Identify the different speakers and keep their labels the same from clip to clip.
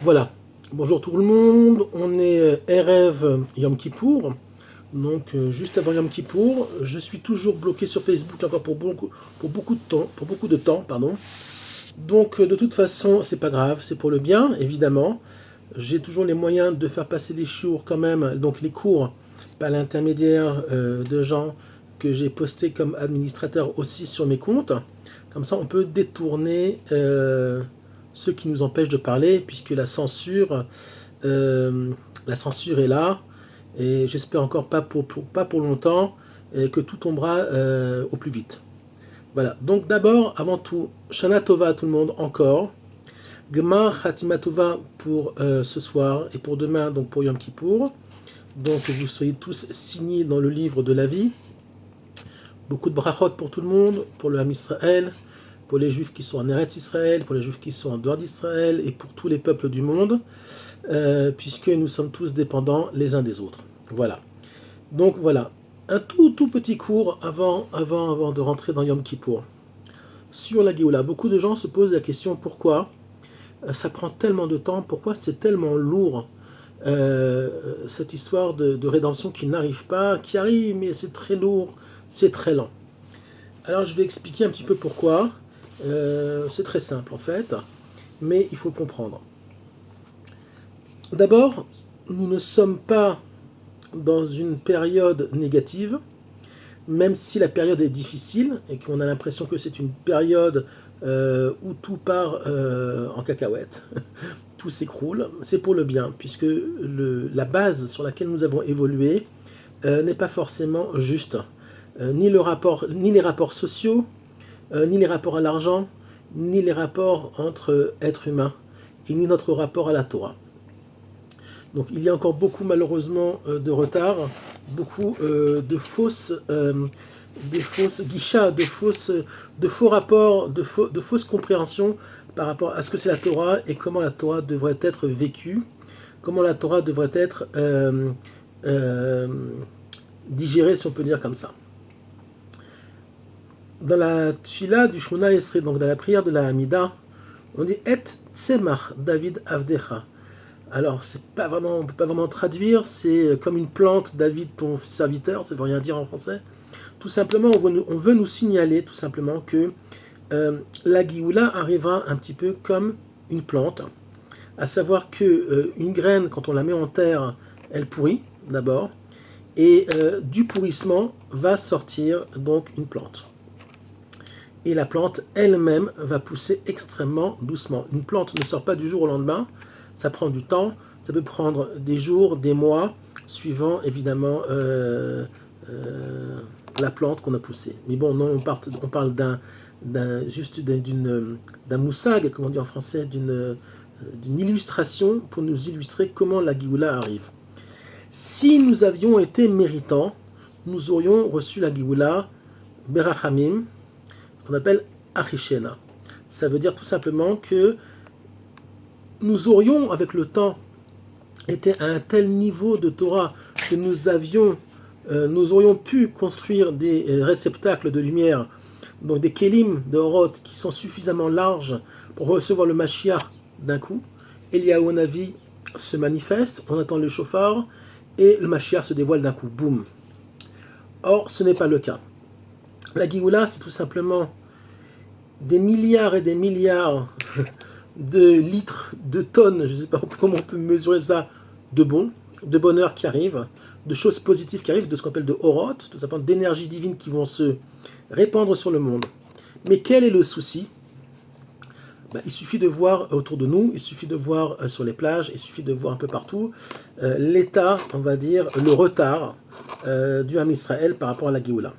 Speaker 1: Voilà. Bonjour tout le monde. On est Erev Yom Kippour. Donc juste avant Yom Kippour, je suis toujours bloqué sur Facebook encore pour beaucoup de temps, pardon. Donc de toute façon, c'est pas grave, c'est pour le bien, évidemment. J'ai toujours les moyens de faire passer les cours quand même, donc les cours par l'intermédiaire de gens que j'ai postés comme administrateur aussi sur mes comptes. Comme ça, on peut détourner ce qui nous empêche de parler, puisque la censure est là, et j'espère encore pas pour longtemps, et que tout tombera au plus vite. Voilà, donc d'abord, avant tout, Shana Tova à tout le monde encore. Gemar Khatima Tova pour ce soir et pour demain, donc pour Yom Kippour. Donc vous soyez tous signés dans le livre de la vie. Beaucoup de brachot pour tout le monde, pour le Ham Israël, pour les juifs qui sont en Eretz Israël, pour les juifs qui sont en dehors d'Israël et pour tous les peuples du monde, puisque nous sommes tous dépendants les uns des autres. Voilà. Donc voilà, un tout petit cours avant de rentrer dans Yom Kippour. Sur la Géoula, beaucoup de gens se posent la question pourquoi ça prend tellement de temps, pourquoi c'est tellement lourd, cette histoire de rédemption qui n'arrive pas, qui arrive mais c'est très lourd, c'est très lent. Alors je vais expliquer un petit peu pourquoi. C'est très simple en fait, mais il faut comprendre. D'abord, nous ne sommes pas dans une période négative, même si la période est difficile et qu'on a l'impression que c'est une période où tout part en cacahuète, tout s'écroule, c'est pour le bien, puisque la base sur laquelle nous avons évolué n'est pas forcément juste. Ni les rapports sociaux, ni les rapports à l'argent, ni les rapports entre êtres humains, et ni notre rapport à la Torah. Donc il y a encore beaucoup malheureusement de retard, beaucoup de fausses guichas, de faux rapports, de fausses compréhensions par rapport à ce que c'est la Torah et comment la Torah devrait être vécue, comment la Torah devrait être digérée, si on peut dire comme ça. Dans la tfila du Shmona Esrei, donc dans la prière de la Hamida, on dit Et Tzemach David Avdecha. Alors, on ne peut pas vraiment traduire, c'est comme une plante, David, ton serviteur, ça ne veut rien dire en français. Tout simplement, on veut nous signaler tout simplement que la Géoula arrivera un petit peu comme une plante, à savoir que une graine, quand on la met en terre, elle pourrit d'abord, et du pourrissement va sortir donc une plante. Et la plante elle-même va pousser extrêmement doucement. Une plante ne sort pas du jour au lendemain, ça prend du temps, ça peut prendre des jours, des mois, suivant évidemment la plante qu'on a poussée. Mais bon, non, on parle d'un moussag, comme on dit en français, d'une illustration pour nous illustrer comment la Géoula arrive. Si nous avions été méritants, nous aurions reçu la Géoula Berachamim, qu'on appelle Achishena. Ça veut dire tout simplement que nous aurions, avec le temps, été à un tel niveau de Torah que nous aurions pu construire des réceptacles de lumière, donc des kelim de Horot qui sont suffisamment larges pour recevoir le Mashiach d'un coup. Eliyahu Navi se manifeste, on attend le shofar, et le Mashiach se dévoile d'un coup, boum. Or, ce n'est pas le cas. La Géoula, c'est tout simplement des milliards et des milliards de litres, de tonnes, je ne sais pas comment on peut mesurer ça, de bonheur qui arrive, de choses positives qui arrivent, de ce qu'on appelle de horot, tout simplement d'énergie divine qui vont se répandre sur le monde. Mais quel est le souci ? Il suffit de voir autour de nous, il suffit de voir sur les plages, il suffit de voir un peu partout l'état, on va dire, le retard du Ham Israël par rapport à la Géoula.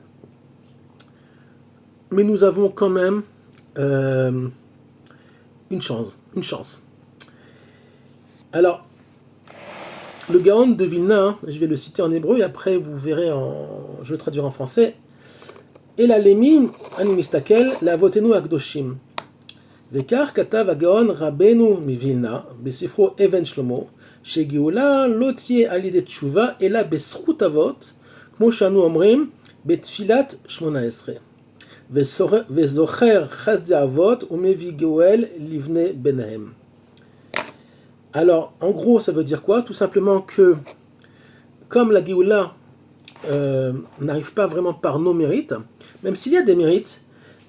Speaker 1: Mais nous avons quand même une chance. Alors, le Gaon de Vilna, je vais le citer en hébreu et après vous verrez, je le traduire en français. Et la Lémi, Animistakel, la Votenu Akdoshim. וכך כתב הגאון רבנו מווילנה בספרו אבן שלמה שגאולה לא תהיה על ידי תשובה אלא בזכות אבות כמו שאנו אומרים בתפילת 18 וזוכר חסדי אבות ומביא גואל לבני בניהם. Alors, en gros, ça veut dire quoi? Tout simplement que, comme la Géoula n'arrive pas vraiment par nos mérites, même s'il y a des mérites,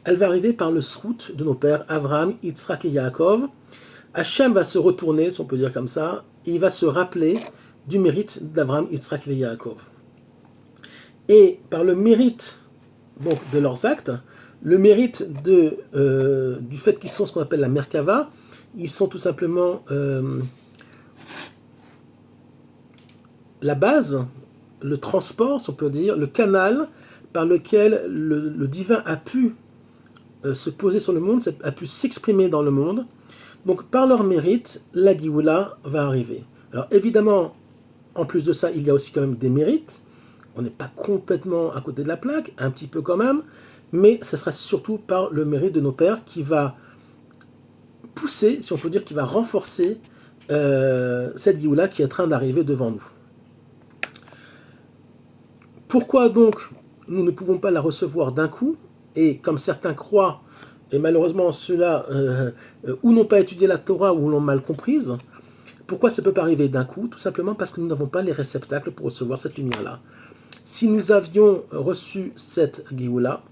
Speaker 1: elle va arriver par le srout de nos pères, Avraham, Yitzhak et Yaakov. Hachem va se retourner, si on peut dire comme ça, et il va se rappeler du mérite d'Avraham, Yitzhak et Yaakov. Et par le mérite donc, de leurs actes, le mérite du fait qu'ils sont ce qu'on appelle la Merkava, ils sont tout simplement la base, le transport, si on peut dire, le canal par lequel le divin a pu se poser sur le monde, a pu s'exprimer dans le monde. Donc par leur mérite, la Géoula va arriver. Alors évidemment, en plus de ça, il y a aussi quand même des mérites. On n'est pas complètement à côté de la plaque, un petit peu quand même, mais ça sera surtout par le mérite de nos pères qui va pousser, si on peut dire, qui va renforcer cette Géoula qui est en train d'arriver devant nous. Pourquoi donc nous ne pouvons pas la recevoir d'un coup? Et comme certains croient, et malheureusement ceux-là ou n'ont pas étudié la Torah ou l'ont mal comprise, pourquoi ça ne peut pas arriver d'un coup? Tout simplement parce que nous n'avons pas les réceptacles pour recevoir cette lumière-là. Si nous avions reçu cette Géoula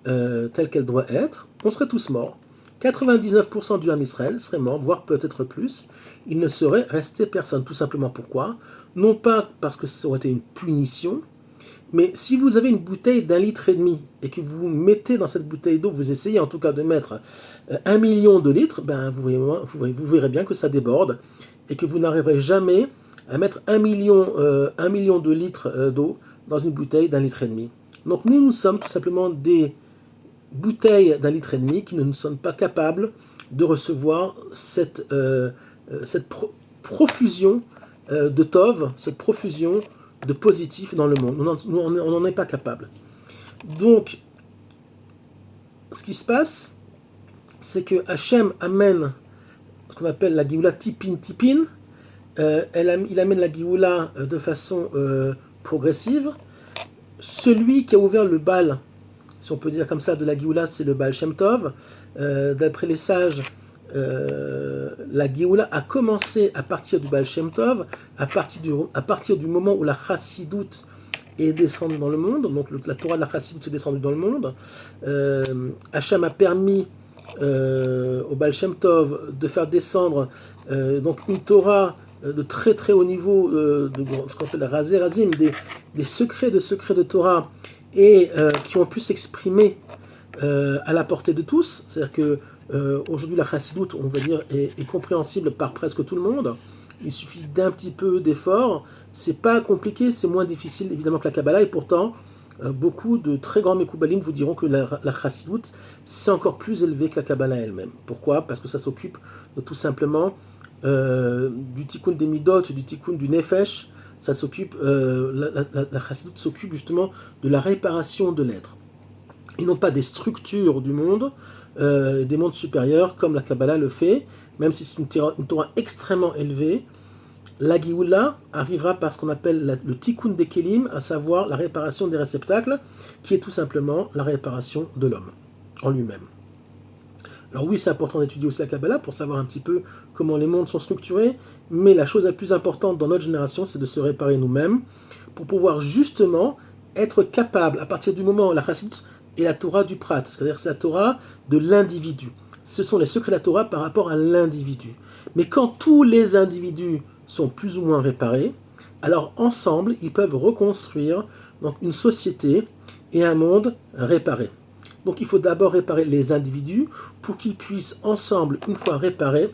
Speaker 1: telle qu'elle doit être, on serait tous morts. 99% du Ham Israël serait mort, voire peut-être plus. Il ne serait resté personne. Tout simplement pourquoi? Non pas parce que ça aurait été une punition, mais si vous avez une bouteille d'1,5 litre et que vous mettez dans cette bouteille d'eau, vous essayez en tout cas de mettre 1 million de litres, ben vous verrez bien que ça déborde et que vous n'arriverez jamais à mettre 1 million de litres d'eau dans une bouteille d'1,5 litre. Donc nous sommes tout simplement des bouteilles d'1,5 litre qui ne sommes pas capables de recevoir cette profusion de Tov, cette profusion de positif dans le monde. On n'en est pas capable. Donc, ce qui se passe, c'est que Hachem amène ce qu'on appelle la Géoula tipin. Il amène la Géoula de façon progressive. Celui qui a ouvert le bal, si on peut dire comme ça, de la Géoula, c'est le Baal Shem Tov. D'après les sages, la Géoula a commencé à partir du Baal Shem Tov, à partir du moment où la Chassidoute est descendue dans le monde, donc la Torah de la Chassidoute est descendue dans le monde. Hachem a permis au Baal Shem Tov de faire descendre donc une Torah de très très haut niveau, de ce qu'on appelle la Razé Razim, des secrets de Torah, et qui ont pu s'exprimer à la portée de tous. C'est-à-dire que aujourd'hui la Chassidoute, on va dire, est compréhensible par presque tout le monde. Il suffit d'un petit peu d'effort. C'est pas compliqué, c'est moins difficile évidemment que la Kabbalah, et pourtant beaucoup de très grands Mekoubalim vous diront que la Chassidoute, c'est encore plus élevé que la Kabbalah elle-même. Pourquoi? Parce que ça s'occupe tout simplement du tikkun des midot, du tikkun du nefesh. Ça s'occupe, la Chassidoute s'occupe justement de la réparation de l'être. Et non pas des structures du monde, des mondes supérieurs comme la Kabbalah le fait, même si c'est une Torah extrêmement élevée. La Géoula arrivera par ce qu'on appelle le tikkun des kelim, à savoir la réparation des réceptacles, qui est tout simplement la réparation de l'homme en lui-même. Alors oui, c'est important d'étudier aussi la Kabbalah pour savoir un petit peu comment les mondes sont structurés, mais la chose la plus importante dans notre génération, c'est de se réparer nous-mêmes pour pouvoir justement être capable, à partir du moment où la Chassidoute est la Torah du Prat, c'est-à-dire c'est la Torah de l'individu. Ce sont les secrets de la Torah par rapport à l'individu. Mais quand tous les individus sont plus ou moins réparés, alors ensemble, ils peuvent reconstruire donc une société et un monde réparé. Donc il faut d'abord réparer les individus pour qu'ils puissent ensemble, une fois réparés,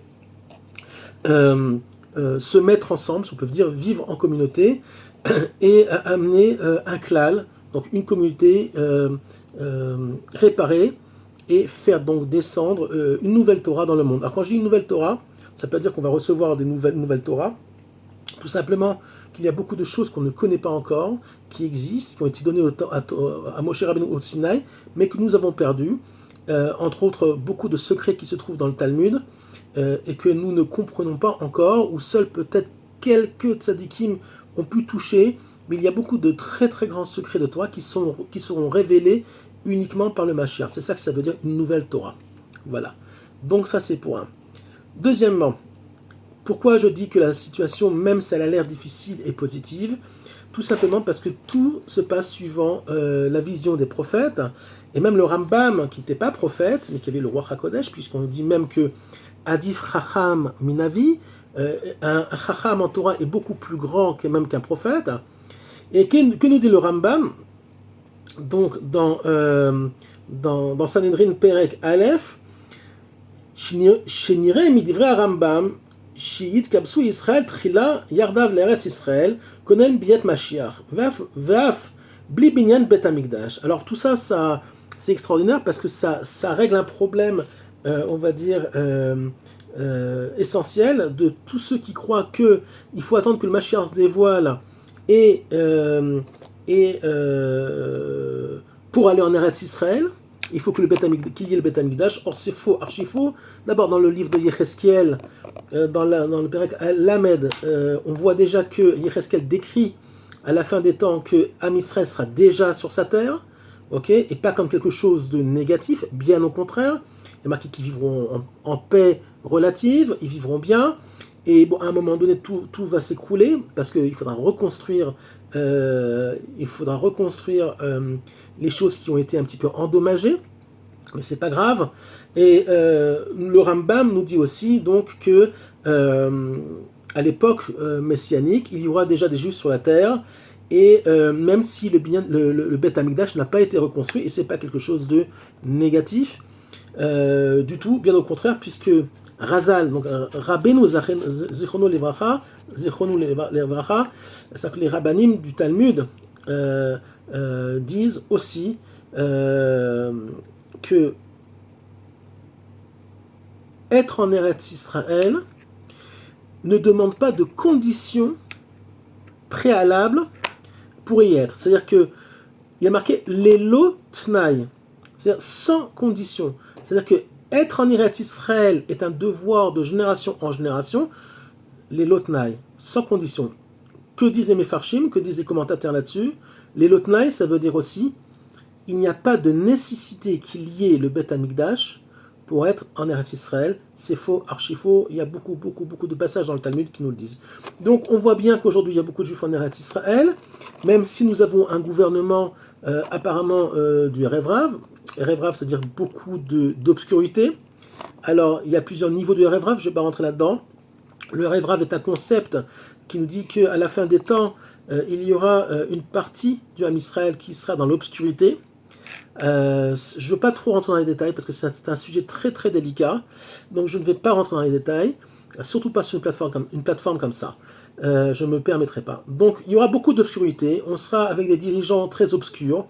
Speaker 1: se mettre ensemble, si on peut dire, vivre en communauté et amener un klal, donc une communauté réparée, et faire donc descendre une nouvelle Torah dans le monde. Alors quand je dis une nouvelle Torah, ça peut dire qu'on va recevoir des nouvelles Torah, tout simplement qu'il y a beaucoup de choses qu'on ne connaît pas encore, qui existent, qui ont été données à Moshe Rabbeinu au Sinaï, mais que nous avons perdues, entre autres beaucoup de secrets qui se trouvent dans le Talmud, et que nous ne comprenons pas encore, ou seuls peut-être quelques tzadikim ont pu toucher, mais il y a beaucoup de très très grands secrets de Torah qui seront révélés uniquement par le Mashiach. C'est ça que ça veut dire une nouvelle Torah. Voilà. Donc ça c'est pour un. Deuxièmement, Pourquoi je dis que la situation, même si elle a l'air difficile, est positive? Tout simplement parce que tout se passe suivant la vision des prophètes, et même le Rambam, qui n'était pas prophète, mais qui avait le roi HaKodesh, puisqu'on dit même que Adif Chacham Minavi, un Chacham en Torah est beaucoup plus grand que même qu'un prophète. Et que nous dit le Rambam? Donc dans Sanhedrin Perek Aleph, Shenire midivre Rambam, Shiyit Kapsu Israël Trila Yardav Leretz Israël, Konen Biet Mashiach, Veaf Bli Binyan Bet Hamikdash. Alors tout ça, c'est extraordinaire parce que ça règle un problème, on va dire, essentiel de tous ceux qui croient qu'il faut attendre que le Mashiach se dévoile et pour aller en Eretz Israël, il faut que qu'il y ait le Beth Amikdash. Or c'est faux, archi faux. D'abord dans le livre de Yecheskel, dans le Perek Lamed, on voit déjà que Yecheskel décrit à la fin des temps que Am Israël sera déjà sur sa terre, ok, et pas comme quelque chose de négatif, bien au contraire. Il y a marqué qu'ils vivront en paix relative, ils vivront bien. Et bon, à un moment donné, tout va s'écrouler parce qu'il faudra reconstruire, les choses qui ont été un petit peu endommagées, mais c'est pas grave. Et le Rambam nous dit aussi donc que à l'époque messianique, il y aura déjà des Juifs sur la terre, et même si le Beth Amikdash n'a pas été reconstruit, et c'est pas quelque chose de négatif du tout, bien au contraire, puisque Razal, donc Rabbeinu Zichrono Levracha, c'est-à-dire que les rabbanim du Talmud disent aussi que être en Eretz Israël ne demande pas de conditions préalables pour y être. C'est-à-dire que il y a marqué Lelo Tnaï, c'est-à-dire sans conditions. C'est-à-dire que être en Eretz Israël est un devoir de génération en génération, les lotnaï, sans condition. Que disent les Mefarshim, que disent les commentateurs là-dessus? Les lotnaï, ça veut dire aussi, il n'y a pas de nécessité qu'il y ait le Beth Amikdash pour être en Eretz Israël. C'est faux, archi faux. Il y a beaucoup de passages dans le Talmud qui nous le disent. Donc on voit bien qu'aujourd'hui il y a beaucoup de Juifs en Eretz Israël, même si nous avons un gouvernement apparemment du Erev Rav. Erev Rav, c'est-à-dire beaucoup d'obscurité. Alors, il y a plusieurs niveaux de Erev Rav, je ne vais pas rentrer là-dedans. Le Erev Rav est un concept qui nous dit qu'à la fin des temps, il y aura une partie du Ham Israël qui sera dans l'obscurité. Je ne veux pas trop rentrer dans les détails parce que c'est un sujet très très délicat. Donc, je ne vais pas rentrer dans les détails, surtout pas sur une plateforme comme ça. Je ne me permettrai pas. Donc, il y aura beaucoup d'obscurité. On sera avec des dirigeants très obscurs.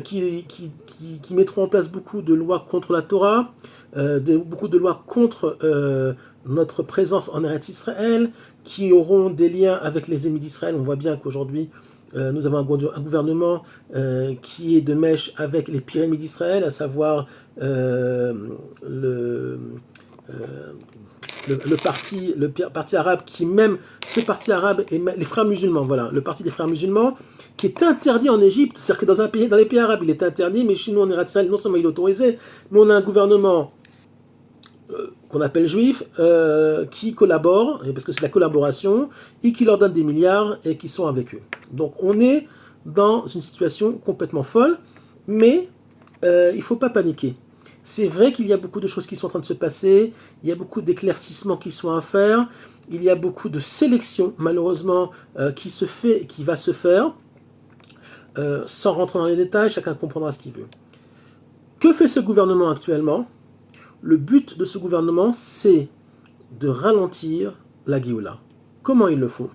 Speaker 1: Qui mettront en place beaucoup de lois contre la Torah, beaucoup de lois contre notre présence en Eretz Israël, qui auront des liens avec les ennemis d'Israël. On voit bien qu'aujourd'hui, nous avons un gouvernement qui est de mèche avec les pires ennemis d'Israël, à savoir le parti arabe, qui même, ce parti arabe, et les frères musulmans, voilà, le parti des frères musulmans, qui est interdit en Égypte. C'est-à-dire que dans les pays arabes, il est interdit, mais chez nous, en Eretz Israël, non seulement il est autorisé, mais on a un gouvernement qu'on appelle juif, qui collabore, parce que c'est la collaboration, et qui leur donne des milliards, et qui sont avec eux. Donc on est dans une situation complètement folle, mais il ne faut pas paniquer. C'est vrai qu'il y a beaucoup de choses qui sont en train de se passer, il y a beaucoup d'éclaircissements qui sont à faire, il y a beaucoup de sélection, malheureusement, qui va se faire, sans rentrer dans les détails, chacun comprendra ce qu'il veut. Que fait ce gouvernement actuellement? Le but de ce gouvernement, c'est de ralentir la Géoula. Comment ils le font?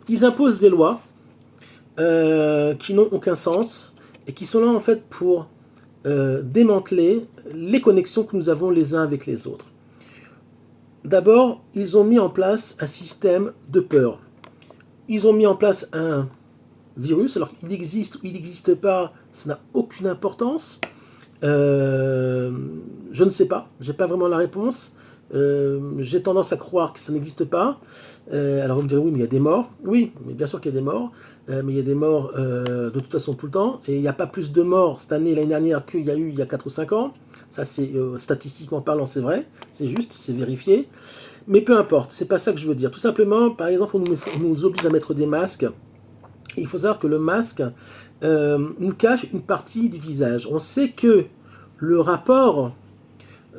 Speaker 1: Ils imposent des lois qui n'ont aucun sens, et qui sont là en fait pour démanteler les connexions que nous avons les uns avec les autres. D'abord, ils ont mis en place un système de peur. Ils ont mis en place un virus, alors qu'il existe ou il n'existe pas, ça n'a aucune importance. Je ne sais pas, je n'ai pas vraiment la réponse, j'ai tendance à croire que ça n'existe pas. Alors vous me direz, oui, mais il y a des morts. Oui, mais bien sûr qu'il y a des morts. Mais il y a des morts de toute façon tout le temps. Et il n'y a pas plus de morts cette année, l'année dernière, qu'il y a eu il y a 4 ou 5 ans. Ça, c'est statistiquement parlant, c'est vrai. C'est juste, c'est vérifié. Mais peu importe, c'est pas ça que je veux dire. Tout simplement, par exemple, on nous oblige à mettre des masques. Il faut savoir que le masque nous cache une partie du visage. On sait que le rapport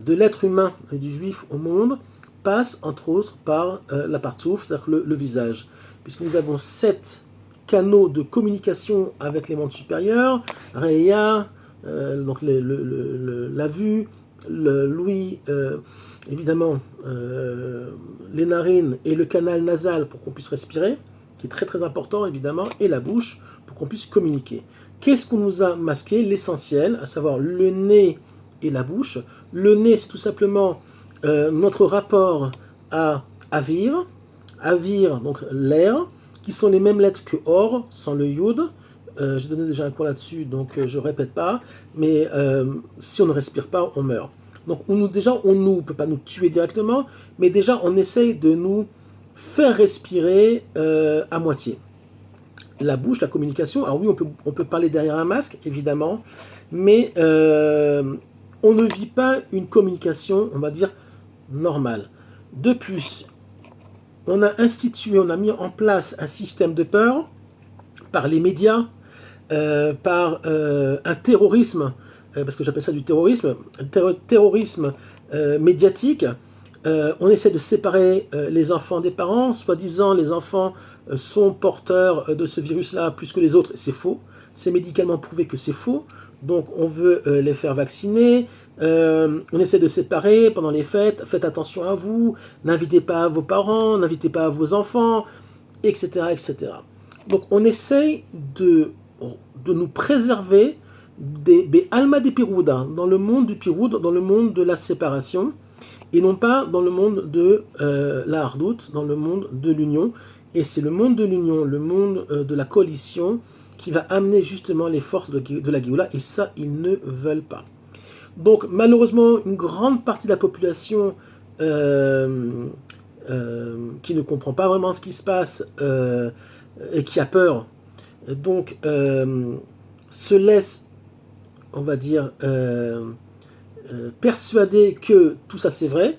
Speaker 1: de l'être humain et du juif au monde passe entre autres par la partsouf, c'est-à-dire le visage. Puisque nous avons 7 canaux de communication avec les mondes supérieurs, Reya, donc la vue, l'ouïe, évidemment les narines et le canal nasal pour qu'on puisse respirer, qui est très très important évidemment, et la bouche pour qu'on puisse communiquer. Qu'est-ce qu'on nous a masqué? L'essentiel, à savoir le nez et la bouche. Le nez, c'est tout simplement notre rapport à Avir, donc l'air, qui sont les mêmes lettres que Or, sans le Yud. J'ai donné déjà un cours là-dessus, donc je ne répète pas, mais si on ne respire pas, on meurt. Donc on ne peut pas nous tuer directement, mais déjà on essaye de nous faire respirer à moitié. La bouche, la communication, alors oui, on peut parler derrière un masque, évidemment, mais on ne vit pas une communication, on va dire, normale. De plus, on a mis en place un système de peur par les médias, par un terrorisme, parce que j'appelle ça du terrorisme, terrorisme médiatique. On essaie de séparer les enfants des parents, soi-disant les enfants sont porteurs de ce virus-là plus que les autres, c'est faux, c'est médicalement prouvé que c'est faux, donc on veut les faire vacciner, on essaie de séparer pendant les fêtes, faites attention à vous, n'invitez pas vos parents, n'invitez pas vos enfants, etc. etc. Donc on essaye de nous préserver des alma des pirouda, dans le monde du piroud, dans le monde de la séparation, et non pas dans le monde de la hardout, dans le monde de l'union. Et c'est le monde de l'union, le monde de la coalition, qui va amener justement les forces de la Géoula, et ça, ils ne veulent pas. Donc malheureusement, une grande partie de la population qui ne comprend pas vraiment ce qui se passe et qui a peur, donc se laisse, on va dire, persuader que tout ça c'est vrai.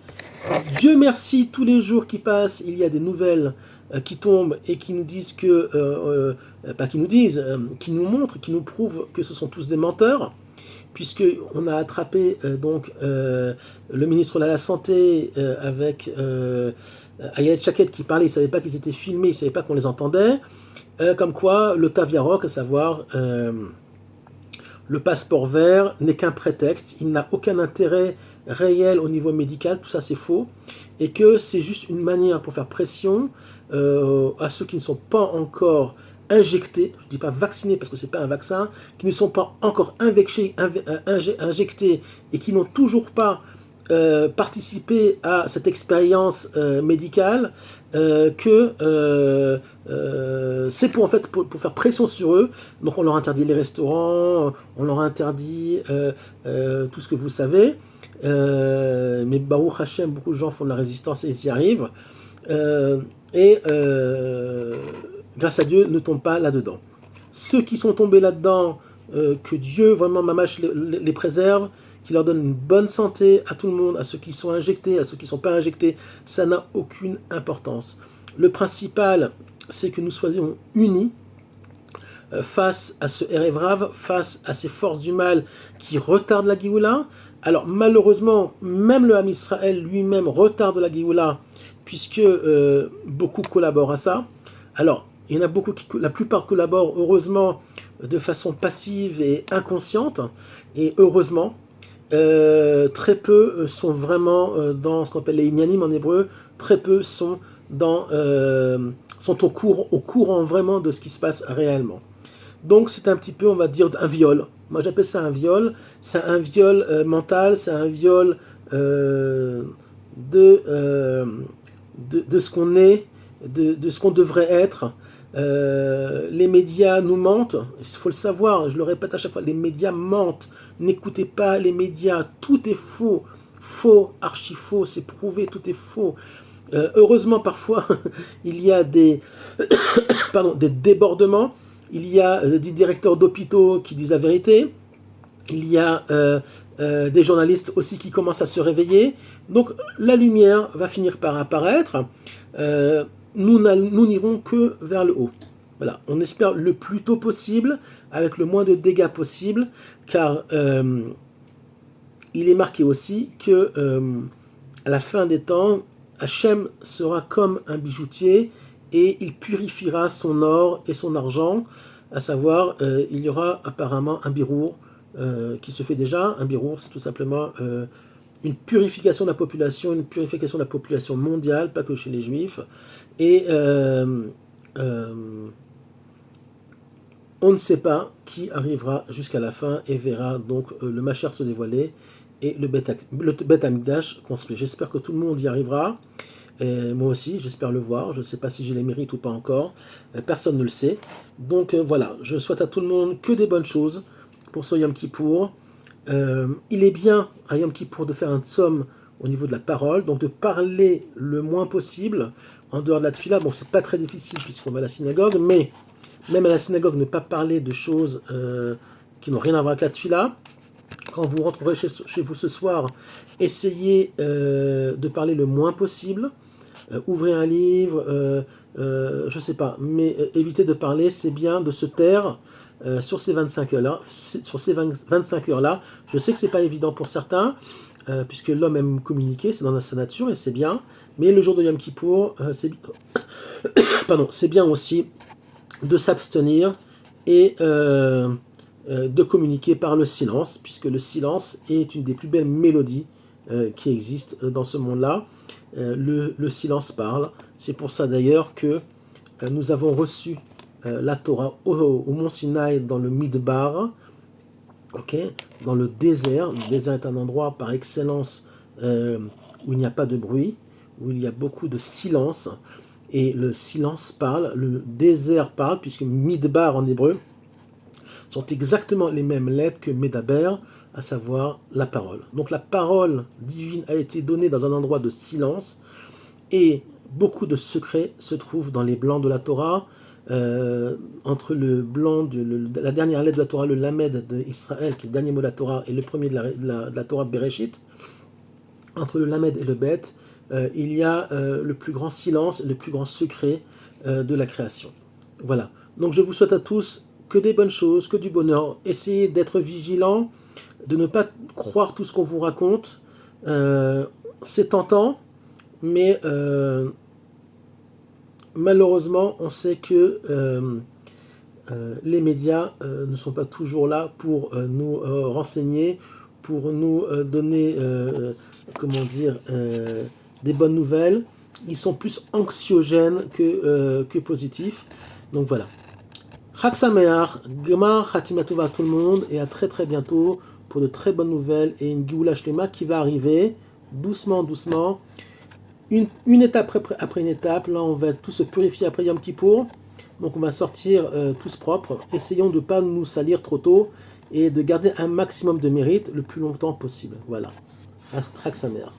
Speaker 1: Dieu merci, tous les jours qui passent, il y a des nouvelles qui tombent et qui nous disent que, pas qui nous disent, qui nous montrent, qui nous prouvent que ce sont tous des menteurs, puisqu'on a attrapé le ministre de la Santé avec Ayat Chaket qui parlait, il ne savait pas qu'ils étaient filmés, il ne savait pas qu'on les entendait, comme quoi le Taviarok, à savoir le passeport vert, n'est qu'un prétexte, il n'a aucun intérêt réel au niveau médical, tout ça c'est faux, et que c'est juste une manière pour faire pression à ceux qui ne sont pas encore injectés, je ne dis pas vaccinés parce que ce n'est pas un vaccin, qui ne sont pas encore injectés et qui n'ont toujours pas participé à cette expérience médicale, que c'est pour faire pression sur eux. Donc on leur interdit les restaurants, on leur interdit tout ce que vous savez. Mais Baruch Hashem, beaucoup de gens font de la résistance et ils y arrivent. Grâce à Dieu, ne tombent pas là-dedans. Ceux qui sont tombés là-dedans, que Dieu vraiment mamache les préserve, qui leur donne une bonne santé à tout le monde, à ceux qui sont injectés, à ceux qui ne sont pas injectés, ça n'a aucune importance. Le principal, c'est que nous soyons unis face à ce Erev Rav, face à ces forces du mal qui retardent la Géoula. Alors malheureusement, même le Ham Israël lui-même retarde la Géoula, puisque beaucoup collaborent à ça. Alors, il y en a beaucoup la plupart collaborent heureusement de façon passive et inconsciente, et heureusement, très peu sont vraiment dans ce qu'on appelle les inyanim en hébreu, très peu sont au courant vraiment de ce qui se passe réellement. Donc c'est un petit peu, on va dire, un viol. Moi j'appelle ça un viol. C'est un viol mental, c'est un viol de ce qu'on est, de ce qu'on devrait être. Les médias nous mentent, il faut le savoir, je le répète à chaque fois, les médias mentent. N'écoutez pas les médias, tout est faux. faux, archi faux, c'est prouvé, tout est faux. Heureusement, parfois, il y a des, des débordements, il y a des directeurs d'hôpitaux qui disent la vérité, il y a des journalistes aussi qui commencent à se réveiller. Donc la lumière va finir par apparaître. Nous n'irons que vers le haut. Voilà, on espère le plus tôt possible, avec le moins de dégâts possible, car il est marqué aussi que à la fin des temps, Hachem sera comme un bijoutier et il purifiera son or et son argent, à savoir, il y aura apparemment un birour qui se fait déjà. Un birour, c'est tout simplement une purification de la population mondiale, pas que chez les juifs, et on ne sait pas qui arrivera jusqu'à la fin et verra donc le Mashiach se dévoiler et le Beth Amikdash construit. J'espère que tout le monde y arrivera. Et moi aussi, j'espère le voir. Je ne sais pas si j'ai les mérites ou pas encore. Personne ne le sait. Donc voilà, je souhaite à tout le monde que des bonnes choses pour ce Yom Kippour. Il est bien à Yom Kippour de faire un tsom au niveau de la parole, donc de parler le moins possible en dehors de la tfila. Bon, c'est pas très difficile puisqu'on va à la synagogue, mais même à la synagogue, ne pas parler de choses qui n'ont rien à voir avec la tfila. Quand vous rentrerez chez vous ce soir, essayez de parler le moins possible. Ouvrez un livre, je sais pas, mais évitez de parler, c'est bien de se taire sur ces 25 heures-là. Sur ces 25 heures-là, je sais que c'est pas évident pour certains, puisque l'homme aime communiquer, c'est dans sa nature et c'est bien. Mais le jour de Yom Kippour, c'est bien aussi de s'abstenir et de communiquer par le silence, puisque le silence est une des plus belles mélodies qui existent dans ce monde-là. Le silence parle. C'est pour ça d'ailleurs que nous avons reçu la Torah au mont Sinaï dans le Midbar, dans le désert. Le désert est un endroit par excellence où il n'y a pas de bruit, où il y a beaucoup de silence, et le silence parle, le désert parle, puisque Midbar en hébreu sont exactement les mêmes lettres que Medaber, à savoir la parole. Donc la parole divine a été donnée dans un endroit de silence, et beaucoup de secrets se trouvent dans les blancs de la Torah, entre le blanc de la dernière lettre de la Torah, le Lamed d'Israël, qui est le dernier mot de la Torah, et le premier de la Torah de Bereshit. Entre le Lamed et le Bet, il y a le plus grand silence, le plus grand secret de la création. Voilà. Donc je vous souhaite à tous que des bonnes choses, que du bonheur. Essayez d'être vigilant, de ne pas croire tout ce qu'on vous raconte. C'est tentant, mais malheureusement, on sait que les médias ne sont pas toujours là pour nous renseigner, pour nous donner, des bonnes nouvelles. Ils sont plus anxiogènes que positifs. Donc voilà. Chag Sameach, Gemar Khatima Tova à tout le monde, et à très très bientôt pour de très bonnes nouvelles et une Géoula Shlema qui va arriver doucement, doucement. Une étape après une étape. Là, on va tous se purifier après Yom Kippour. Donc, on va sortir tous propres. Essayons de ne pas nous salir trop tôt et de garder un maximum de mérite le plus longtemps possible. Voilà. Chag Sameach.